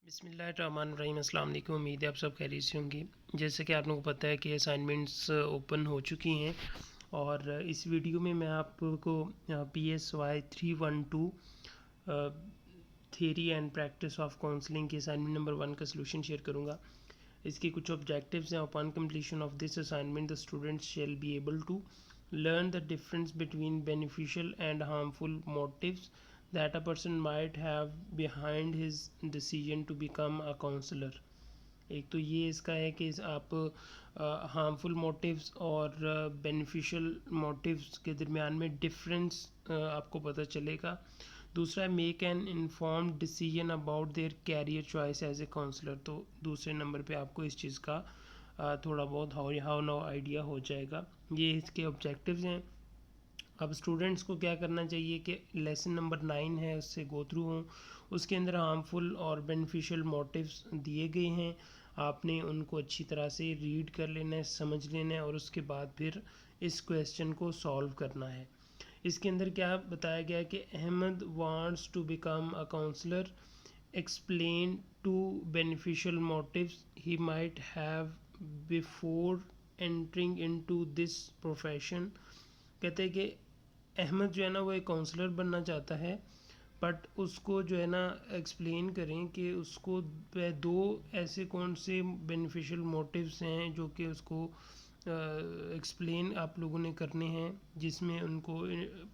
बिस्मिल्लाहिर्रहमानिर्रहीम। अस्सलाम वालेकुम। उम्मीद है आप सब खैरियत से होंगे। जैसे कि आप लोगों को पता है कि असाइनमेंट्स ओपन हो चुकी हैं और इस वीडियो में मैं आपको PSY 312 theory and practice of counselling के असाइनमेंट नंबर 1 का सलूशन शेयर करूँगा। इसके कुछ ऑब्जेक्टिव्स हैं। Upon completion of this assignment the students shall be able to learn the difference between beneficial and harmful motives that a person might have behind his decision to become a counselor। एक तो ये इसका है कि आप harmful motives और beneficial motives के दरमियान में डिफरेंस आपको पता चलेगा। दूसरा है make an informed decision about their career choice as a counsellor. तो दूसरे नंबर पे आपको इस चीज़ का थोड़ा बहुत हाउ नाउ आइडिया हो जाएगा। ये इसके ऑब्जेक्टिव्स हैं। अब स्टूडेंट्स को क्या करना चाहिए कि लेसन नंबर 9 है उससे गो थ्रू हों। उसके अंदर हार्मफुल और बेनिफिशियल मोटिव्स दिए गए हैं। आपने उनको अच्छी तरह से रीड कर लेना है, समझ लेना है और उसके बाद फिर इस क्वेश्चन को सॉल्व करना है। इसके अंदर क्या बताया गया है कि Ahmed wants to become a counsellor, explain two beneficial motives he might have before entering into this profession. कहते हैं कि अहमद जो है ना वो एक काउंसलर बनना चाहता है, बट उसको जो है ना एक्सप्लेन करें कि उसको दो ऐसे कौन से बेनिफिशियल मोटिव्स हैं जो कि उसको एक्सप्लेन आप लोगों ने करने हैं, जिसमें उनको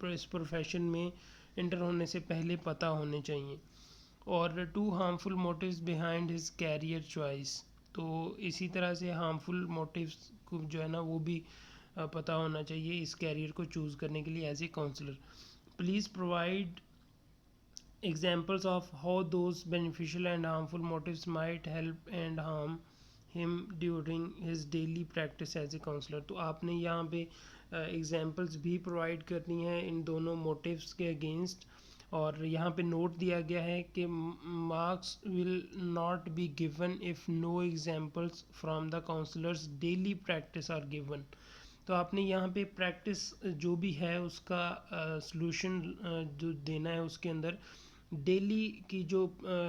इस प्रोफेशन में इंटर होने से पहले पता होने चाहिए। और 2 harmful motives behind his career choice. तो इसी तरह से हार्मफुल मोटिव्स को जो है ना वो भी पता होना चाहिए इस कैरियर को चूज़ करने के लिए as a counsellor. Please provide examples of how those beneficial and harmful motives might help and harm him during his daily practice as a counsellor. तो आपने यहाँ पे एग्जाम्पल्स भी प्रोवाइड करनी है इन दोनों मोटिव्स के अगेंस्ट। और यहाँ पे नोट दिया गया है कि marks will not be given if no examples from the counsellor's daily practice are given. तो आपने यहाँ पे प्रैक्टिस जो भी है उसका सलूशन जो देना है उसके अंदर डेली की जो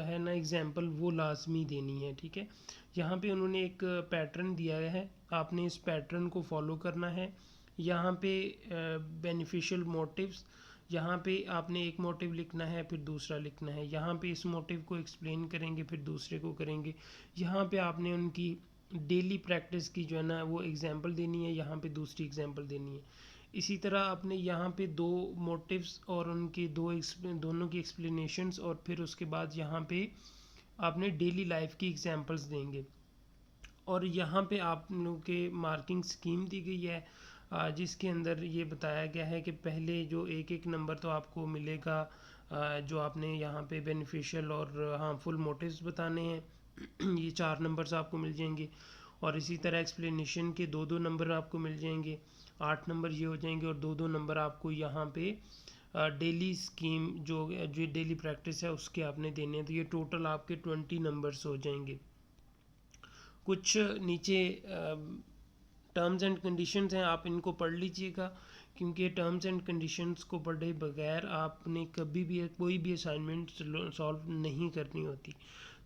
है ना एग्जांपल वो लाजमी देनी है। ठीक है, यहाँ पे उन्होंने एक पैटर्न दिया है, आपने इस पैटर्न को फॉलो करना है। यहाँ पे बेनिफिशियल मोटिव्स, यहाँ पे आपने एक मोटिव लिखना है फिर दूसरा लिखना है। यहाँ पे इस मोटिव को एक्सप्लेन करेंगे फिर दूसरे को करेंगे। यहाँ पे आपने उनकी डेली प्रैक्टिस की जो है ना वो एग्जांपल देनी है, यहाँ पे दूसरी एग्जांपल देनी है। इसी तरह आपने यहाँ पे दो मोटिव्स और उनके दोनों की एक्सप्लेनेशंस और फिर उसके बाद यहाँ पे आपने डेली लाइफ की एग्जांपल्स देंगे। और यहाँ पे आप लोगों के मार्किंग स्कीम दी गई है जिसके अंदर ये बताया गया है कि पहले जो एक एक नंबर तो आपको मिलेगा जो आपने यहाँ पे बेनिफिशियल और हार्मफुल मोटिव्स बताने हैं ये 4 नंबर्स आपको मिल जाएंगे। और इसी तरह एक्सप्लेनेशन के 2-2 नंबर आपको मिल जाएंगे, 8 नंबर ये हो जाएंगे। और 2-2 नंबर आपको यहाँ पे डेली स्कीम जो जो डेली प्रैक्टिस है उसके आपने देने हैं। तो ये टोटल आपके 20 नंबर्स हो जाएंगे। कुछ नीचे टर्म्स एंड कंडीशंस हैं, आप इनको पढ़ लीजिएगा क्योंकि टर्म्स एंड कंडीशंस को पढ़े बगैर आपने कभी भी कोई भी असाइनमेंट सॉल्व नहीं करनी होती।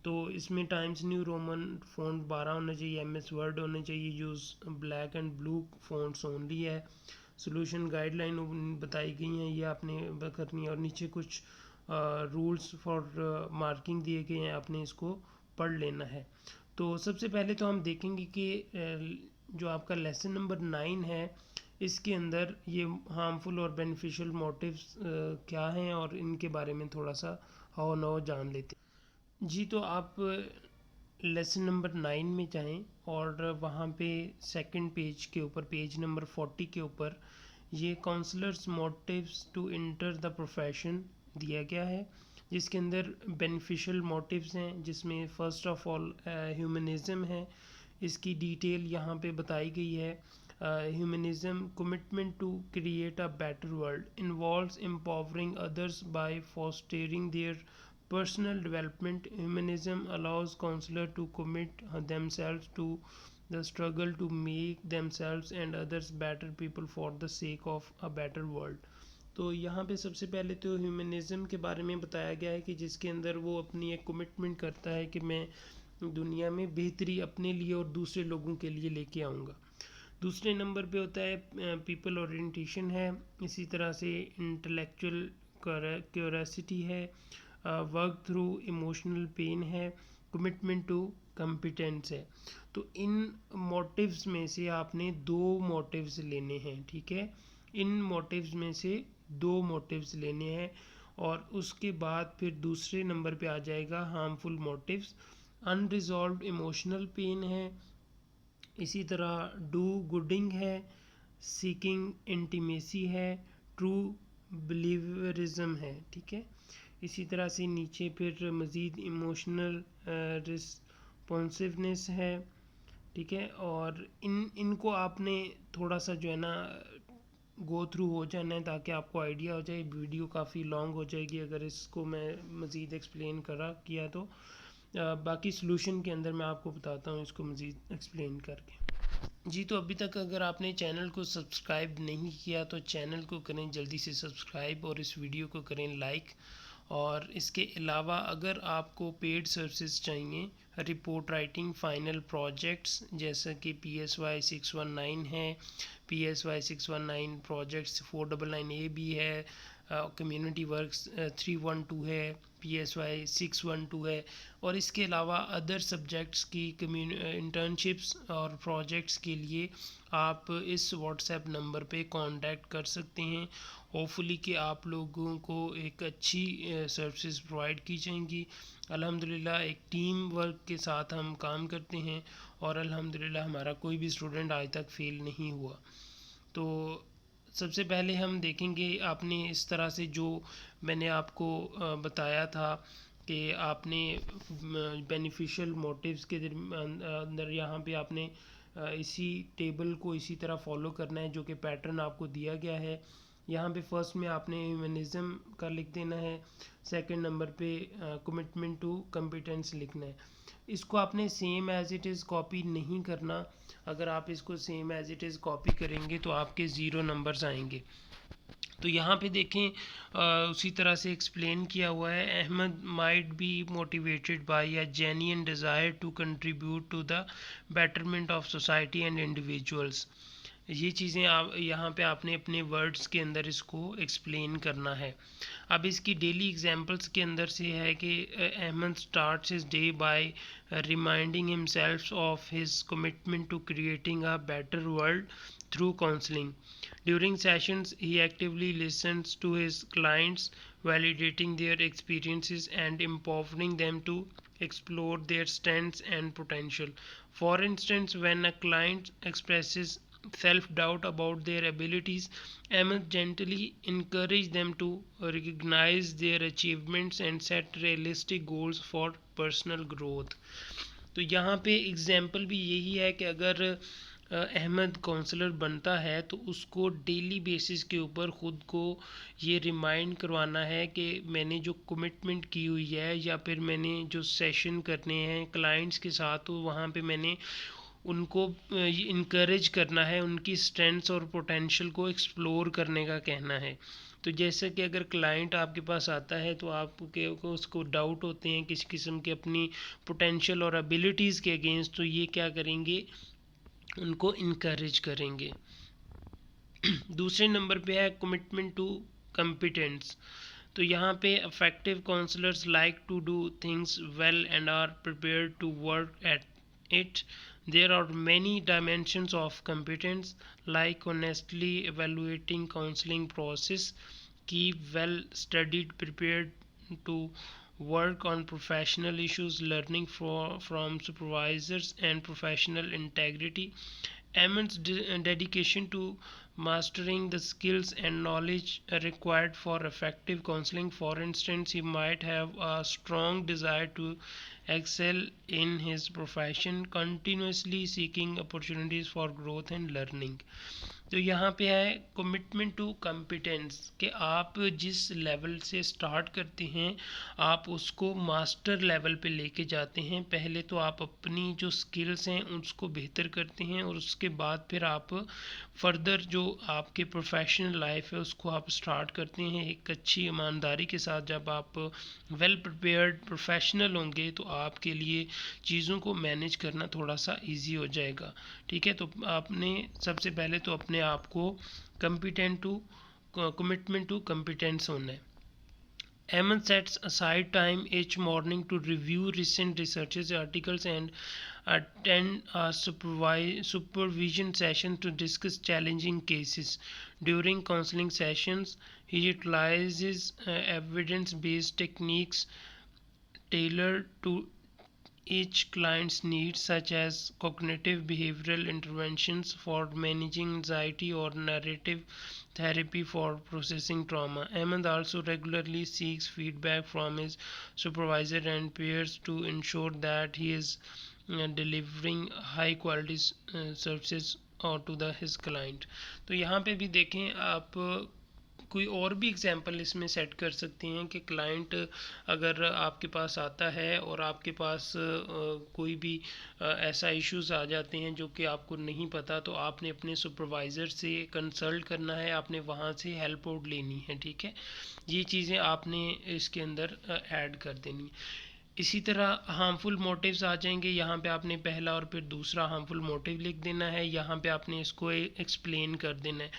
तो इसमें टाइम्स न्यू रोमन फ़ॉन्ट 12 होना चाहिए, MS वर्ड होने चाहिए, use black and blue fonts only है। सोल्यूशन गाइडलाइन बताई गई हैं, ये आपने करनी है। और नीचे कुछ रूल्स फॉर मार्किंग दिए गए हैं, आपने इसको पढ़ लेना है। तो सबसे पहले तो हम देखेंगे कि जो आपका लेसन नंबर 9 है इसके अंदर ये हार्मफुल और बेनिफिशियल मोटिव्स क्या हैं और इनके बारे में थोड़ा सा हाउ नाउ जान लेते हैं। जी, तो आप लेसन नंबर 9 में जाएं और वहाँ पे सेकंड पेज के ऊपर पेज नंबर 40 के ऊपर ये counsellors motives to enter the profession दिया गया है, जिसके अंदर बेनिफिशियल मोटिव्स हैं, जिसमें फ़र्स्ट ऑफ ऑल ह्यूमनिज़म है। इसकी डिटेल यहाँ पे बताई गई है। Humanism commitment to create a better world involves empowering others by fostering their personal development. Humanism allows counselors to commit themselves to the struggle to make themselves and others better people for the sake of a better world. तो यहाँ पे सबसे पहले तो ह्यूमनिज़्म के बारे में बताया गया है कि जिसके अंदर वो अपनी एक कमिटमेंट करता है कि मैं दुनिया में बेहतरी अपने लिए और दूसरे लोगों के लिए लेके आऊँगा। दूसरे नंबर पे होता है पीपल ओरिएंटेशन है, इसी तरह से इंटेलेक्चुअल क्यूरियोसिटी है, वर्क थ्रू इमोशनल पेन है, कमिटमेंट टू कम्पिटेंस है। तो इन मोटिव्स में से आपने दो मोटिव्स लेने हैं, ठीक है। इन मोटिव्स में से दो मोटिव्स लेने हैं और उसके बाद फिर दूसरे नंबर पे आ जाएगा harmful motives. Unresolved emotional pain है, इसी तरह डू गुडिंग है, सीकिंग इंटीमेसी है, ट्रू बिलीवरिज्म है, ठीक है। इसी तरह से नीचे फिर मज़ीद इमोशनल रिस्पॉन्सिवनेस है, ठीक है। और इनको आपने थोड़ा सा जो है ना गो थ्रू हो जाना है ताकि आपको आइडिया हो जाए। वीडियो काफ़ी लॉन्ग हो जाएगी अगर इसको मैं मज़ीद एक्सप्लेन किया तो। बाकी सॉल्यूशन के अंदर मैं आपको बताता हूँ इसको मज़ीद एक्सप्लेन करके। जी, तो अभी तक अगर आपने चैनल को सब्सक्राइब नहीं किया तो चैनल को करें जल्दी से सब्सक्राइब और इस वीडियो को करें लाइक। और इसके अलावा अगर आपको पेड सर्विसेज चाहिए, रिपोर्ट राइटिंग, फाइनल प्रोजेक्ट्स जैसा कि PSY 619 है, PSY 619 प्रोजेक्ट्स 499A भी है, कम्युनिटी वर्क्स 312 है, PSY 612 है, और इसके अलावा अदर सब्जेक्ट्स की इंटर्नशिप्स और प्रोजेक्ट्स के लिए आप इस व्हाट्सएप नंबर पे कांटेक्ट कर सकते हैं। होपफुली कि आप लोगों को एक अच्छी सर्विसेज प्रोवाइड की जाएंगी। अल्हम्दुलिल्लाह एक टीम वर्क के साथ हम काम करते हैं और अल्हम्दुलिल्लाह हमारा कोई भी स्टूडेंट आज तक फेल नहीं हुआ। तो सबसे पहले हम देखेंगे, आपने इस तरह से जो मैंने आपको बताया था कि आपने बेनिफिशियल मोटिव्स के अंदर यहाँ पे आपने इसी टेबल को इसी तरह फॉलो करना है जो कि पैटर्न आपको दिया गया है। यहाँ पे फर्स्ट में आपने ह्यूमनिज़्म का लिख देना है, सेकंड नंबर पे कमिटमेंट टू कम्पिटेंस लिखना है। इसको आपने same as it is copy नहीं करना। अगर आप इसको same as it is copy करेंगे तो आपके ज़ीरो नंबर्स आएंगे। तो यहाँ पे देखें उसी तरह से एक्सप्लेन किया हुआ है, Ahmed might be motivated by a genuine desire to contribute to the betterment of society and individuals. ये चीज़ें आप यहाँ पे आपने अपने वर्ड्स के अंदर इसको एक्सप्लेन करना है। अब इसकी डेली एग्जांपल्स के अंदर से है कि Ahmed starts his day by reminding himself of his commitment to creating a better world through counseling. During sessions, he actively listens to his clients, validating their experiences and empowering them to explore their strengths and potential. For instance, when a client expresses self-doubt about their abilities, Ahmed gently encourages them to recognize their achievements and set realistic goals for personal growth. तो यहाँ पे example भी यही है कि अगर Ahmad counsellor बनता है तो उसको डेली बेसिस के ऊपर ख़ुद को ये रिमाइंड करवाना है कि मैंने जो कमिटमेंट की हुई है या फिर मैंने जो सेशन करने हैं क्लाइंट्स के साथ, तो वहाँ पे मैंने उनको इनकरेज करना है, उनकी स्ट्रेंथ्स और पोटेंशियल को एक्सप्लोर करने का कहना है। तो जैसे कि अगर क्लाइंट आपके पास आता है तो आपके उसको डाउट होते हैं किसी किस्म के अपनी पोटेंशियल और एबिलिटीज़ के अगेंस्ट, तो ये क्या करेंगे, उनको इनकरेज करेंगे। दूसरे नंबर पे है कमिटमेंट टू कम्पिटेंस। तो यहाँ पे effective counsellors like to do things well and are prepared to work at it. There are many dimensions of competence like honestly evaluating counseling process, keep well studied, prepared to work on professional issues, learning from supervisors and professional integrity. Ahmed's dedication to mastering the skills and knowledge required for effective counseling. For instance, he might have a strong desire to excel in his profession, continuously seeking opportunities for growth and learning. तो यहाँ पे है commitment to competence, कि आप जिस level से start करते हैं आप उसको मास्टर लेवल पे लेके जाते हैं। पहले तो आप अपनी जो स्किल्स हैं उसको बेहतर करते हैं और उसके बाद फिर आप फर्दर जो आपके प्रोफेशनल लाइफ है उसको आप स्टार्ट करते हैं एक अच्छी ईमानदारी के साथ। जब आप वेल प्रिपेयर्ड प्रोफेशनल होंगे तो आपके लिए चीज़ों को मैनेज करना थोड़ा सा इजी हो जाएगा। ठीक है, तो आपने सबसे पहले तो अपने आप को competent to commitment to competence होना है। Eamon sets aside time each morning to review recent researches, articles, and attend a supervision session to discuss challenging cases. During counseling sessions, he utilizes evidence-based techniques tailored to each client's needs, such as cognitive behavioral interventions for managing anxiety or narrative therapy for processing trauma. Ahmed also regularly seeks feedback from his supervisor and peers to ensure that he is delivering high quality services और to the his client. तो यहाँ पे भी देखें आप कोई और भी एग्जांपल इसमें सेट कर सकते हैं कि क्लाइंट अगर आपके पास आता है और आपके पास कोई भी ऐसा इश्यूज आ जाते हैं जो कि आपको नहीं पता, तो आपने अपने सुपरवाइज़र से कंसल्ट करना है, आपने वहाँ से हेल्प आउट लेनी है। ठीक है, ये चीज़ें आपने इसके अंदर ऐड कर देनी है। इसी तरह हार्मफुल मोटिव्स आ जाएंगे। यहाँ पे आपने पहला और फिर दूसरा हार्मफुल मोटिव लिख देना है, यहाँ पे आपने इसको एक्सप्लेन कर देना है।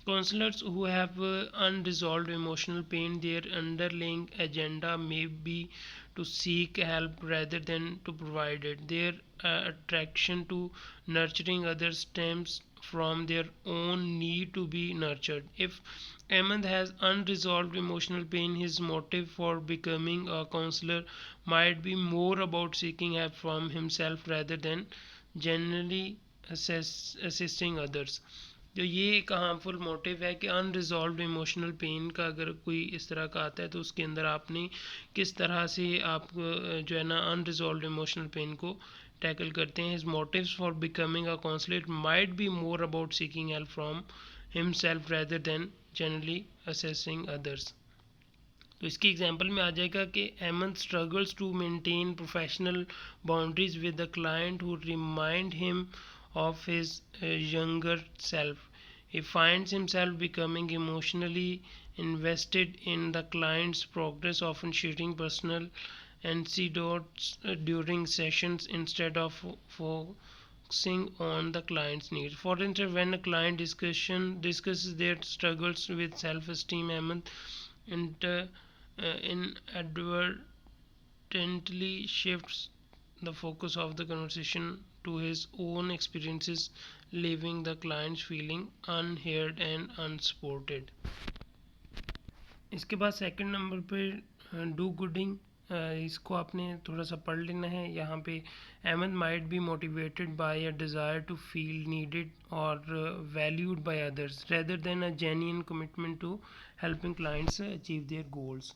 Counsellors who have unresolved emotional pain, their underlying agenda may be to seek help rather than to provide it. Their attraction to nurturing others stems from their own need to be nurtured. If Ahmed has unresolved emotional pain, his motive for becoming a counselor might be more about seeking help from himself rather than generally assisting others. जो ये एक harmful motive है कि unresolved emotional pen का अगर कोई इस तरह का आता है तो उसके अंदर आपने किस तरह से आप जो है ना अनरिजॉल्व इमोशनल पेन को टैकल करते हैं। His motives for becoming a counsellor might be more about seeking help from himself rather than generally assessing others. तो इसकी एग्जांपल में आ जाएगा कि Eamon struggles to maintain professional boundaries with the client who remind him of his younger self. He finds himself becoming emotionally invested in the client's progress, often sharing personal anecdotes during sessions instead of focusing on the client's needs. For instance, when a client discusses their struggles with self-esteem, Ahmed inadvertently shifts the focus of the conversation to his own experiences, leaving the clients feeling unheard and unsupported. इसके बाद second number पे do gooding, इसको आपने थोड़ा सा पढ़ लेना है। यहाँ पे Ahmed might be motivated by a desire to feel needed और valued by others rather than a genuine commitment to helping clients achieve their goals.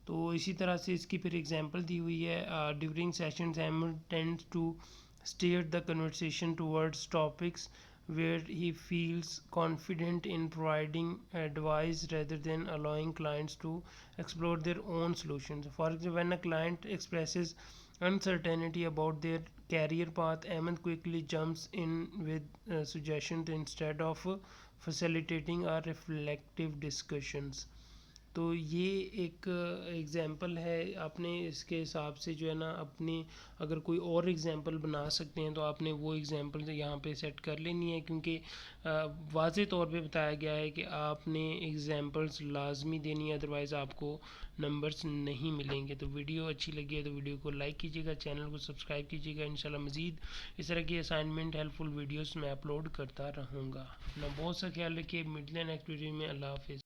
तो इसी तरह से इसकी फिर एग्जांपल दी हुई है। During sessions Ahmed tends to steer the conversation towards topics where he feels confident in providing advice rather than allowing clients to explore their own solutions. For example, when a client expresses uncertainty about their career path, Ahmed quickly jumps in with suggestions instead of facilitating a reflective discussions. तो ये एक example है। आपने इसके हिसाब से जो है ना अपने अगर कोई और एग्ज़ाम्पल बना सकते हैं तो आपने वो एग्ज़ाम्पल यहाँ पे सेट कर लेनी है, क्योंकि वाज़े तौर पे बताया गया है कि आपने एग्ज़ाम्पल्स लाजमी देनी है, अदरवाइज़ आपको नंबर्स नहीं मिलेंगे। तो वीडियो अच्छी लगी है तो वीडियो को लाइक कीजिएगा, चैनल को सब्सक्राइब कीजिएगा। इंशाल्लाह मज़ीद इस तरह की असाइनमेंट हेल्पफुल वीडियोस मैं अपलोड करता रहूँगा। अपना बहुत सा ख्याल रखिए। मिडलैंड एक्टिविटी में अल्लाह हाफ़िज़।